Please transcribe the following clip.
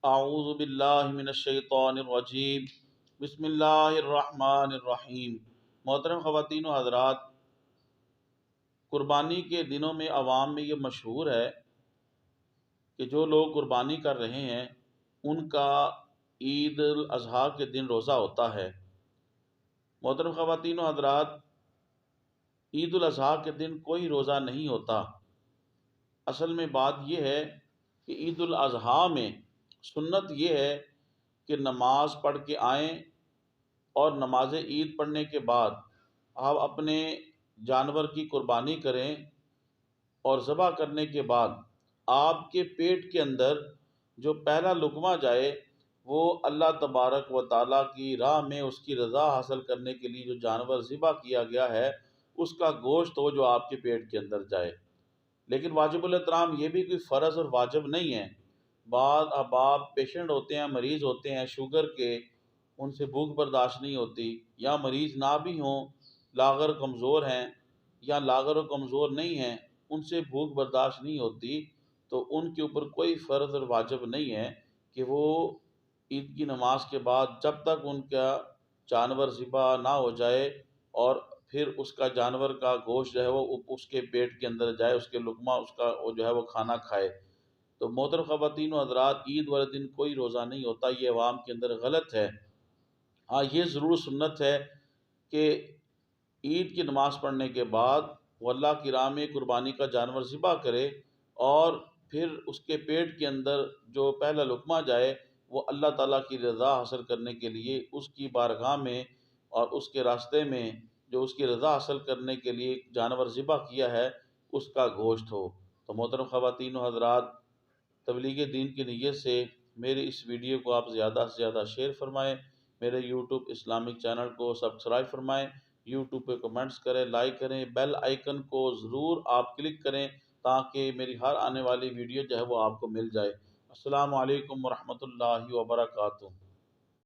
اعوذ باللہ من الشیطان الرجیم بسم اللہ الرحمن الرحیم۔ محترم خواتین و حضرات، قربانی کے دنوں میں عوام میں یہ مشہور ہے کہ جو لوگ قربانی کر رہے ہیں ان کا عید الاضحیٰ کے دن روزہ ہوتا ہے۔ محترم خواتین و حضرات، عید الاضحیٰ کے دن کوئی روزہ نہیں ہوتا۔ اصل میں بات یہ ہے کہ عید الاضحیٰ میں سنت یہ ہے کہ نماز پڑھ کے آئیں اور نماز عید پڑھنے کے بعد آپ اپنے جانور کی قربانی کریں، اور ذبح کرنے کے بعد آپ کے پیٹ کے اندر جو پہلا لقمہ جائے وہ اللہ تبارک و تعالیٰ کی راہ میں اس کی رضا حاصل کرنے کے لیے جو جانور ذبح کیا گیا ہے اس کا گوشت ہو جو آپ کے پیٹ کے اندر جائے۔ لیکن واجب الاحترام یہ بھی کوئی فرض اور واجب نہیں ہے۔ بعض احباب پیشنٹ ہوتے ہیں، مریض ہوتے ہیں شوگر کے، ان سے بھوک برداشت نہیں ہوتی، یا مریض نہ بھی ہوں، لاغر کمزور ہیں یا لاغر و کمزور نہیں ہیں، ان سے بھوک برداشت نہیں ہوتی، تو ان کے اوپر کوئی فرض اور واجب نہیں ہے کہ وہ عید کی نماز کے بعد جب تک ان کا جانور ذبح نہ ہو جائے اور پھر اس کا جانور کا گوشت جو ہے وہ اس کے پیٹ کے اندر جائے، اس کے لقمہ اس کا وہ جو ہے وہ کھانا کھائے۔ تو محترم خواتین و حضرات، عید والے دن کوئی روزہ نہیں ہوتا، یہ عوام کے اندر غلط ہے۔ ہاں، یہ ضرور سنت ہے کہ عید کی نماز پڑھنے کے بعد وہ اللہ کی راہ میں قربانی کا جانور ذبح کرے، اور پھر اس کے پیٹ کے اندر جو پہلا لقمہ جائے وہ اللہ تعالیٰ کی رضا حاصل کرنے کے لیے اس کی بارگاہ میں اور اس کے راستے میں جو اس کی رضا حاصل کرنے کے لیے جانور ذبح کیا ہے اس کا گوشت ہو۔ تو محترم خواتین و حضرات، تبلیغ دین کی نیت سے میرے اس ویڈیو کو آپ زیادہ سے زیادہ شیئر فرمائیں، میرے یوٹیوب اسلامک چینل کو سبسکرائب فرمائیں، یوٹیوب پہ کمنٹس کریں، لائک کریں، بیل آئیکن کو ضرور آپ کلک کریں تاکہ میری ہر آنے والی ویڈیو جو ہے وہ آپ کو مل جائے۔ السلام علیکم ورحمۃ اللہ وبرکاتہ۔